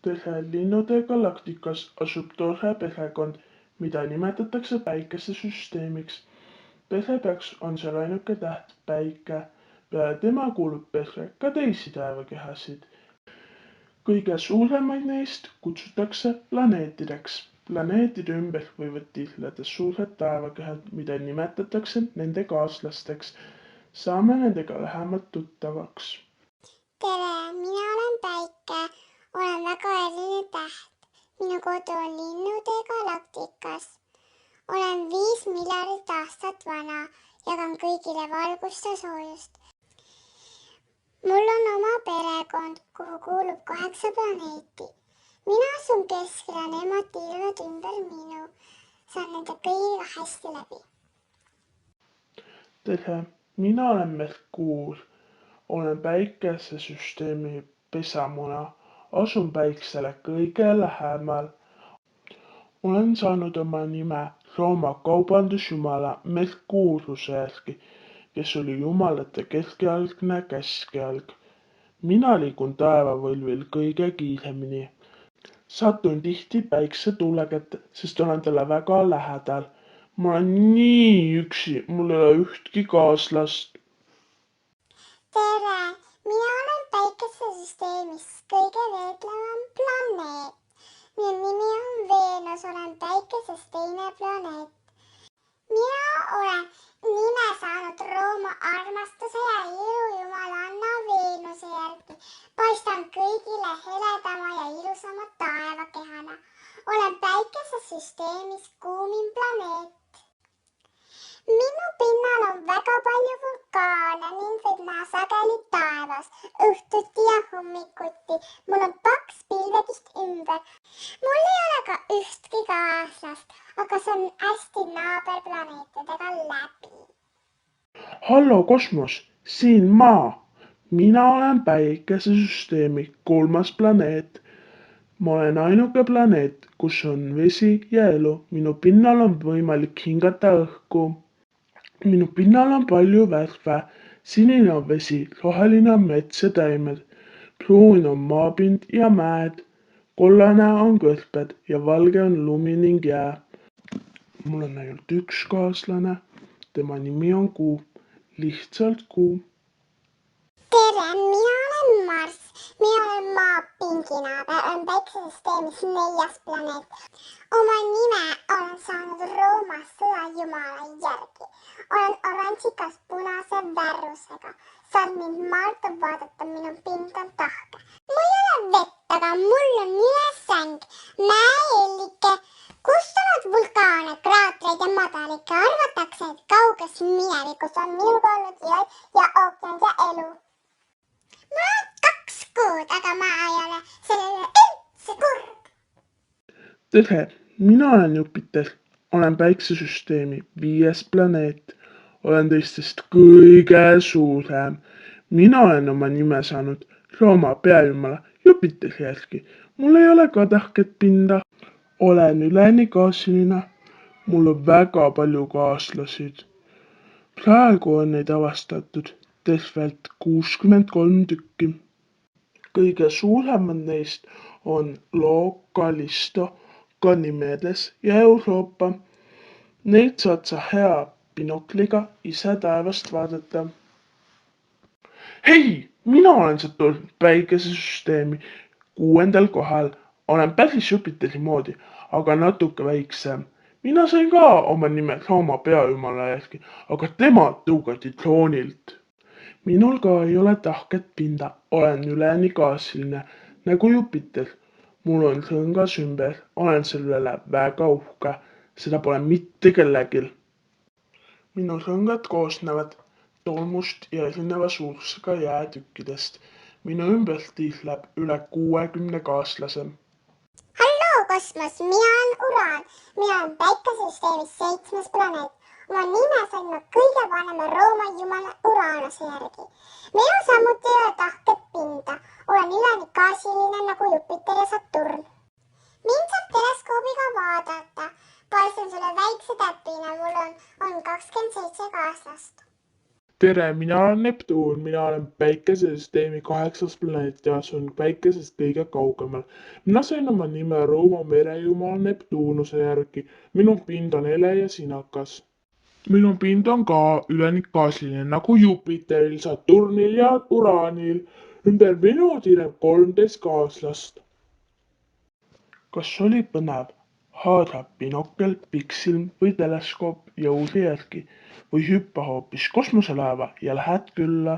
Tere linnude galaktikas asub tore perekond, mida nimetatakse päikesesüsteemiks. Perepärks on seal ainuke täht Päike. Peale tema kuulub perre ka teisi taevakehasid. Kõige suuremaid neist kutsutakse planeetideks. Planeetide ümber võivad tihleda suured taevakehad, mida nimetatakse nende kaaslasteks. Saame nendega lähemalt tuttavaks. Tere, mina olen Päike. Olen väga eriline täht. Minu kodu on linnude galaktikas. Olen 5 miljardit aastat vana. Jagan kõigile valgust ja soojust. Mul on oma perekond, kuhu kuulub 8 planeeti. Mina asun keskel ja nemad tiirlevad ümber minu. Saan nende kõigiga hästi läbi. Tere, mina olen Merkuur. Olen päikesesüsteemi pesamuna. Asun päiksele kõige lähemal. Olen saanud oma nime Rooma kaubandusjumala Merkuuruse järgi, kes oli jumalate keskealgne käskjalg. Mina liigun taevavõlvil kõige kiiremini. Satun tihti päiksetuule kätte, sest olen talle väga lähedal. Ma olen nii üksi, mul ei ole ühtki kaaslast. Tere, mina olen päikesesüsteemis kõige veetlevam planeet. Minu nimi on Veenus, olen päikesest teine planeet. Mina olen nime saanud Rooma armastuse ja ilujumalanna Veenuse järgi. Paistan kõigile heledama ja ilusama taevakehana. Olen päikesesüsteemis kuumim planeet. Minu pinnal on väga palju vulkaane, mind võib näha sageli taevas, õhtuti ja hommikuti. Mul on paks pilvekiht ümber. Mul ei ole ka ühtki kaaslast, aga see on hästi naaberplaneetidega läbi. Hallo kosmos, siin Maa. Mina olen päikesesüsteemi 3. planeet. Ma olen ainuke planeet, kus on vesi ja elu. Minu pinnal on võimalik hingata õhku. Minu pinnal on palju värve. Sinine on vesi, roheline on mets ja taimed. Pruun on maapind ja mäed. Kollane on kõrped ja valge on lumi ning jää. Mul on ainult üks kaaslane. Tema nimi on Kuu. Lihtsalt Kuu. Tere, mina olen Marss. Mina olen Maa pinginaaber, olen päikesesüsteemis 4. planeet. Oma nime olen saanud Rooma sõjajumala järgi. Olen oranžikas punase värvusega. Saad mind maalt vaadata, minu pind on tahke. Mul ei ole vett, aga mul on ülesäng, mäeellike, kustunud vulkaane, kraatreid ja madalikke. Arvatakse, et kauges minevikus on minuga olnud jõed ja ookeanid ja elu. Mul on 2 kuud, aga ma ei ole sellele üldse kurb. Tere, mina olen Jupiter. Olen päiksesüsteemi 5. planeet. Olen teistest kõige suurem. Mina olen oma nime saanud Rooma peajumala Jupiteri järgi. Mul ei ole ka tahket pinda. Olen üleni kaasiline. Mul on väga palju kaaslasid. Praegu on neid avastatud tervelt 63 tükki. Kõige suuremad neist on Lo, Callisto, Ganymedes ja Euroopa. Neid saad sa hea binokliga ise taevast vaadata. Hei, mina olen Saturn päikesesüsteemi 6. kohal. Olen päris Jupiteri moodi, aga natuke väiksem. Mina sain ka oma nime Rooma peajumala järgi, aga tema tõugati troonilt. Minul ka ei ole tahket pinda, olen üleni gaasiline nagu Jupiter. Mul on rõngas ümber, olen selle üle väga uhke, seda pole mitte kellegil. Minu rõngad koosnevad tolmust ja erineva suurusega jäätükkidest. Minu ümber tihleb üle 60 kaaslase. Hallo kosmos, mina olen Uraan. Mina olen päikesesüsteemis 7. planeet. Oma nime sain ma kõige vanema Rooma jumala Uraanuse järgi. Minul samuti ei ole tahket pinda. Olen üleni gaasiline nagu Jupiter ja Saturn. Mind saab teleskoobiga vaadata. Paistan sulle väikse täpina, mul on 27 kaaslast. tere, mina olen Neptuun, mina olen päikesesüsteemi 8. planeet ja asun päikesest kõige kaugemal. mina sain oma nime Rooma merejumala Neptuunuse järgi. minu pind on hele ja sinakas. minu pind on ka üleni gaasiline nagu Jupiteril, Saturnil ja Uraanil. ümber minu tiirab 13 kaaslast. kas oli põnev? haara binokkel, pikksilm või teleskoop jõude järgi või hüppa hoopis kosmoselaeva ja lähed külla